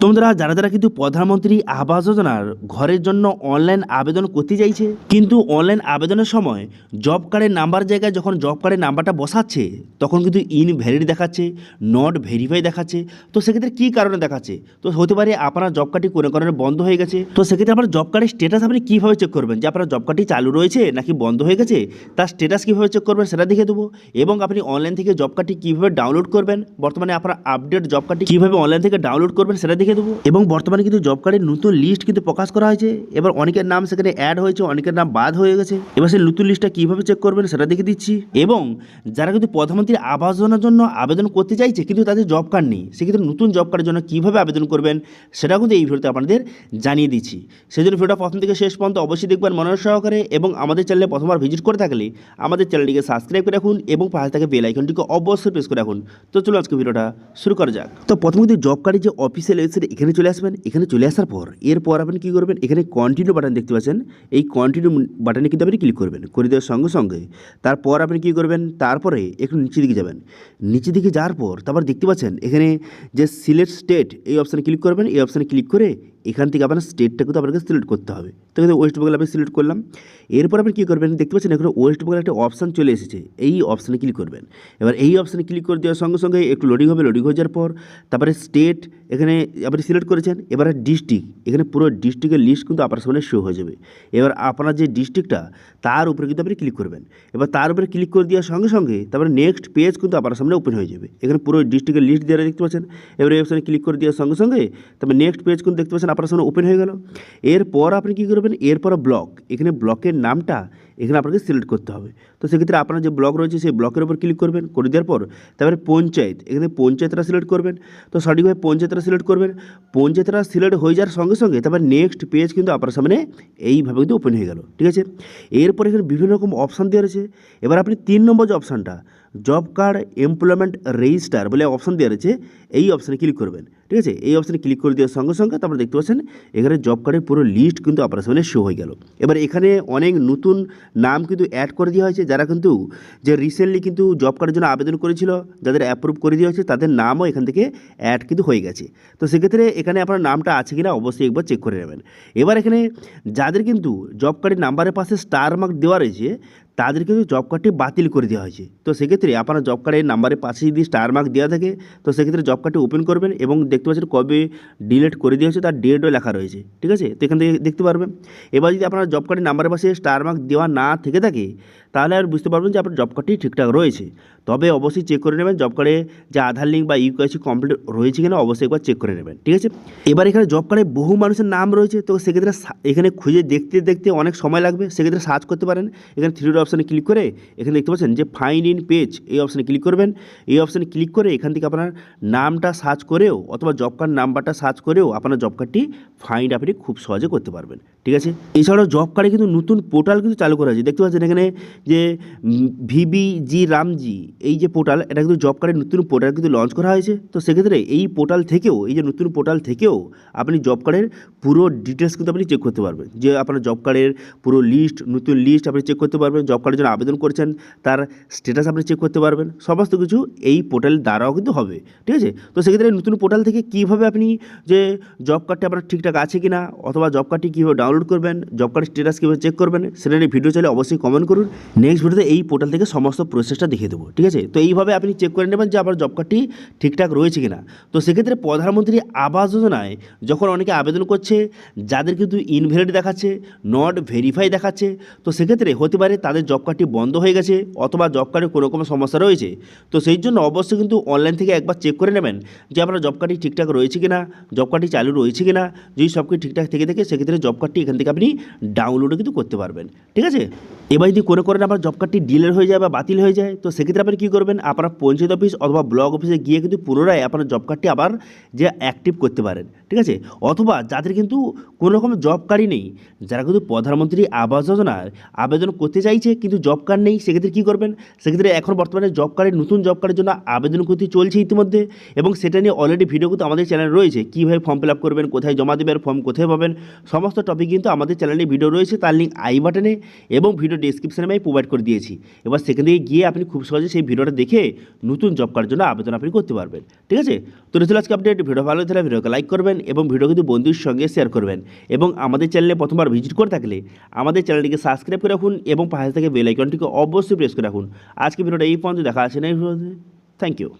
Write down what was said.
তোমরা যারা কিন্তু প্রধানমন্ত্রী আবাস যোজনার ঘরের জন্য অনলাইন আবেদন করতে চাইছে, কিন্তু অনলাইন আবেদনের সময় জব কার্ডের নাম্বার জায়গায় যখন জব কার্ডের নাম্বারটা বসাচ্ছে তখন কিন্তু ইনভ্যালিড দেখাচ্ছে, নট ভেরিফাই দেখাচ্ছে। তো সেক্ষেত্রে কী কারণে দেখাচ্ছে? তো হতে পারে আপনার জব কার্ডটি কোনো কারণে বন্ধ হয়ে গেছে। তো সেক্ষেত্রে আপনার জব কার্ডের স্ট্যাটাস আপনি কীভাবে চেক করবেন যে আপনার জব কার্ডটি চালু রয়েছে নাকি বন্ধ হয়ে গেছে, তার স্ট্যাটাস কীভাবে চেক করবেন সেটা দেখে দেবো। এবং আপনি অনলাইন থেকে জব কার্ডটি কীভাবে ডাউনলোড করবেন, বর্তমানে আপনার আপডেট জব কার্ডটি কীভাবে অনলাইন থেকে ডাউনলোড করবেন সেটা দেখে দেবো। এবং বর্তমানে কিন্তু জব কার্ডের নতুন লিস্ট কিন্তু প্রকাশ করা হয়েছে। এবার অনেকের নাম সেখানে অ্যাড হয়েছে, অনেকের নাম বাদ হয়ে গেছে। এবার সেই নতুন লিস্টটা কীভাবে চেক করবেন সেটা দেখে দিচ্ছি। এবং যারা কিন্তু প্রধানমন্ত্রী আবাস যোজনার জন্য আবেদন করতে চাইছে কিন্তু তাদের জব কার্ড নেই, সেক্ষেত্রে নতুন জব কার্ডের জন্য কীভাবে আবেদন করবেন সেটা কিন্তু এই ভিডিওতে আপনাদের জানিয়ে দিচ্ছি। সেই জন্য ভিডিওটা প্রথম থেকে শেষ পর্যন্ত অবশ্যই দেখবেন মনোযোগ সহকারে। এবং আমাদের চ্যানেলে প্রথমবার ভিজিট করে থাকলে আমাদের চ্যানেলটিকে সাবস্ক্রাইব করে রাখুন এবং পাশে থাকা বেল আইকনটিকে অবশ্যই প্রেস করে রাখুন। তো চলো আজকে ভিডিওটা শুরু করা যাক। তো প্রথমে কিন্তু জব কার্ডের যে অফিসিয়াল ওয়েবসাইট এখানে চলে আসবেন। এখানে চলে আসার পর এরপর আপনি কী করবেন, এখানে কন্টিনিউ বাটন দেখতে পাচ্ছেন, এই কন্টিনিউ বাটনে কিন্তু আপনি ক্লিক করবেন। করে দেওয়ার সঙ্গে সঙ্গে তারপর আপনি কী করবেন, তারপরে একটু নিচের দিকে যাবেন। নিচের দিকে যাওয়ার পর তারপর দেখতে পাচ্ছেন এখানে যে সিলেক্ট স্টেট, এই অপশানে ক্লিক করবেন। এই অপশানে ক্লিক করে এখান থেকে আপনার স্টেটটা কিন্তু আপনাকে সিলেক্ট করতে হবে। তো কিন্তু ওয়েস্ট বেঙ্গল আমি সিলেক্ট করলাম। এরপর আপনি কী করবেন, দেখতে পাচ্ছেন এখানে ওয়েস্ট বেঙ্গল একটা অপশান চলে এসেছে, এই অপশানে ক্লিক করবেন। এবার এই অপশানে ক্লিক করে দেওয়ার সঙ্গে সঙ্গে একটু লোডিং হবে। লোডিং হয়ে যাওয়ার পর তারপরে স্টেট এখানে আপনি সিলেক্ট করেছেন। এবারে ডিস্ট্রিক্ট, এখানে পুরো ডিস্ট্রিক্টের লিস্ট কিন্তু আপনার সামনে শো হয়ে যাবে। এবার আপনার যে ডিস্ট্রিক্টটা তার উপরে কিন্তু আপনি ক্লিক করবেন। এবার তার উপরে ক্লিক করে দেওয়ার সঙ্গে সঙ্গে তারপরে নেক্সট পেজ কিন্তু আপনার সামনে ওপেন হয়ে যাবে। এখানে পুরো ডিস্ট্রিক্টের লিস্ট দেওয়া দেখতে পাচ্ছেন। এবার এই অপশানে ক্লিক করে দেওয়ার সঙ্গে সঙ্গে তারপরে নেক্সট পেজ কিন্তু দেখতে পাচ্ছেন আপনার সামনে ওপেন হয়ে গেল। এরপর আপনি কী করবেন, এরপর ব্লক, এখানে ব্লকের নামটা এখানে আপনাকে সিলেক্ট করতে হবে। তো সেক্ষেত্রে আপনার যে ব্লক রয়েছে সেই ব্লকের উপর ক্লিক করবেন। করে দেওয়ার পর তারপরে পঞ্চায়েত, এখানে পঞ্চায়েতটা সিলেক্ট করবেন। তো সঠিকভাবে পঞ্চায়েতটা সিলেক্ট করবেন। পঞ্চায়েতটা সিলেক্ট হয়ে যাওয়ার সঙ্গে সঙ্গে তারপর নেক্সট পেজ কিন্তু আপনার সামনে এইভাবে কিন্তু ওপেন হয়ে গেল। ঠিক আছে, এরপর এখানে বিভিন্ন রকম অপশান দেওয়া রয়েছে। এবার আপনি 3 নম্বর যে অপশানটা জব কার্ড এমপ্লয়মেন্ট রেজিস্টার বলে অপশান দেওয়া রয়েছে, এই অপশানে ক্লিক করবেন। ঠিক আছে, এই অপশানে ক্লিক করে দেওয়ার সঙ্গে সঙ্গে তারপরে দেখতে পাচ্ছেন এখানে জব কার্ডের পুরো লিস্ট কিন্তু আপনার সামনে শো হয়ে গেল। এবার এখানে অনেক নতুন নাম কিন্তু অ্যাড করে দেওয়া হয়েছে, যারা কিন্তু যে রিসেন্টলি কিন্তু জব কার্ডের জন্য আবেদন করেছিল, যাদের অ্যাপ্রুভ করে দেওয়া হয়েছে তাদের নামও এখান থেকে অ্যাড কিন্তু হয়ে গেছে। তো সেক্ষেত্রে এখানে আপনার নামটা আছে কিনা অবশ্যই একবার চেক করে নেবেন। এবার এখানে যাদের কিন্তু জব কার্ডের নাম্বারের পাশে স্টার মার্ক দেওয়া রয়েছে তাদের কিন্তু জব কার্ডটি বাতিল করে দেওয়া হয়েছে। তো সেক্ষেত্রে আপনার জব কার্ডের নাম্বারের পাশে যদি স্টার মার্ক দেওয়া থাকে তো সেক্ষেত্রে জব কার্ডটি ওপেন করবেন এবং দেখতে পাচ্ছেন কবে ডিলিট করে দেওয়া হয়েছে তার ডেটও লেখা রয়েছে। ঠিক আছে, তো এখান থেকে দেখতে পারবেন। এবার যদি আপনার জব কার্ডের নাম্বারের পাশে স্টার মার্ক দেওয়া না থেকে থাকে তাহলে আর বুঝতে পারবেন যে আপনার জব কার্ডটি ঠিকঠাক রয়েছে। তবে অবশ্যই চেক করে নেবেন জব কার্ডে যে আধার লিঙ্ক বা ইউকেআইসি কমপ্লিট রয়েছে কিনা, অবশ্যই একবার চেক করে নেবেন। ঠিক আছে, এবার এখানে জব কার্ডে বহু মানুষের নাম রয়েছে, তো সেক্ষেত্রে এখানে খুঁজে দেখতে দেখতে অনেক সময় লাগবে। সেক্ষেত্রে সার্চ করতে পারেন। এখানে 3 অপশানে ক্লিক করে এখানে দেখতে পাচ্ছেন যে ফাইন্ড ইন পেজ, এই অপশানে ক্লিক করবেন। এই অপশানে ক্লিক করে এখান থেকে আপনার নামটা সার্চ করেও অথবা জব কার্ড নাম্বারটা সার্চ করেও আপনার জব কার্ডটি ফাইন্ড আপনি খুব সহজে করতে পারবেন। ঠিক আছে, এছাড়াও জব কার্ডে কিন্তু নতুন পোর্টাল কিন্তু চালু করা হয়েছে। দেখতে পাচ্ছেন এখানে যে ভিবিজি রামজি, এই যে পোর্টাল, এটা কিন্তু জব কার্ডের নতুন পোর্টাল কিন্তু লঞ্চ করা হয়েছে। তো সেক্ষেত্রে এই পোর্টাল থেকেও, এই যে নতুন পোর্টাল থেকেও আপনি জব কার্ডের পুরো ডিটেলস কিন্তু আপনি চেক করতে পারবেন। যে আপনার জব কার্ডের পুরো লিস্ট, নতুন লিস্ট আপনি চেক করতে পারবেন। জব কার্ডের জন্য আবেদন করছেন তার স্ট্যাটাস আপনি চেক করতে পারবেন। সমস্ত কিছু এই পোর্টালের দ্বারাও কিন্তু হবে। ঠিক আছে, তো সেক্ষেত্রে নতুন পোর্টাল থেকে কীভাবে আপনি যে জব কার্ডটা আপনার ঠিকঠাক আছে কিনা অথবা জব কার্ডটি কীভাবে ডাউনলোড করবেন, জব কার্ডের স্ট্যাটাস কীভাবে চেক করবেন সেটা নিয়ে ভিডিও চাইলে অবশ্যই কমেন্ট করুন। নেক্সট ভিডিওতে এই পোর্টাল থেকে সমস্ত প্রসেসটা দেখিয়ে দেবো। ঠিক আছে, তো এইভাবে আপনি চেক করে নেবেন যে আপনার জব কার্ডটি ঠিকঠাক রয়েছে কিনা। তো সেক্ষেত্রে প্রধানমন্ত্রী আবাস যোজনায় যখন অনেকে আবেদন করছে যাদের কিন্তু ইনভ্যালিড দেখাচ্ছে, নট ভেরিফাই দেখাচ্ছে, তো সেক্ষেত্রে হতে পারে তাদের জব কার্ডটি বন্ধ হয়ে গেছে অথবা জব কার্ডে কোনো রকম সমস্যা রয়েছে। তো সেই জন্য অবশ্যই কিন্তু অনলাইন থেকে একবার চেক করে নেবেন যে আপনার জব কার্ডটি ঠিকঠাক রয়েছে কিনা, জব কার্ডটি চালু রয়েছে কিনা। যদি সব কিছু ঠিকঠাক থেকে থাকে সেক্ষেত্রে জব কার্ডটি এখান থেকে আপনি ডাউনলোডও কিন্তু করতে পারবেন। ঠিক আছে, এবার যদি কোনো কারণে আপনার জব কার্ডটি ডিলেট হয়ে যায় বা বাতিল হয়ে যায় তো সেক্ষেত্রে আপনি কী করবেন, আপনার পঞ্চায়েত অফিস অথবা ব্লক অফিসে গিয়ে কিন্তু পুনরায় আপনার জব কার্ডটি আবার যে অ্যাক্টিভ করতে পারেন। ঠিক আছে, অথবা যাদের কিন্তু কোনো রকম জব কার্ডই নেই, যারা কিন্তু প্রধানমন্ত্রী আবাস যোজনার আবেদন করতে চাইছে কিন্তু জব কার্ড নেই, সেক্ষেত্রে কী করবেন, সেক্ষেত্রে এখন বর্তমানে জব কার্ডের নতুন জব কার্ডের জন্য আবেদন করতে চলছে ইতিমধ্যে এবং সেটা নিয়ে অলরেডি ভিডিও কিন্তু আমাদের চ্যানেলে রয়েছে। কীভাবে ফর্ম ফিল আপ করবেন, কোথায় জমা দেবেন, ফর্ম কোথায় পাবেন, সমস্ত টপিক কিন্তু আমাদের চ্যানেলে ভিডিও রয়েছে। তার লিঙ্ক আই বাটনে এবং ভিডিও ডেসক্রিপশনে আমি প্রোভাইড করে দিয়েছি। এবার সেখান থেকে গিয়ে আপনি খুব সহজে সেই ভিডিওটা দেখে নতুন জব কার্ডের জন্য আবেদন আপনি করতে পারবেন। ঠিক আছে, তো রয়েছে আজকে আপডেট। ভিডিও ভালো লাগলে ভিডিওকে লাইক করবেন এবং ভিডিও কিন্তু বন্ধুর সঙ্গে শেয়ার করবেন, এবং আমাদের চ্যানেলে প্রথমবার ভিজিট করে থাকলে আমাদের চ্যানেলটিকে সাবস্ক্রাইব করে রাখুন এবং পাশে থেকে বেল আইকনটিকে অবশ্যই প্রেস করে রাখুন। আজকে ভিডিওটা এই পর্যন্ত, দেখা আছে নেক্সট ভিডিওতে। Thank you.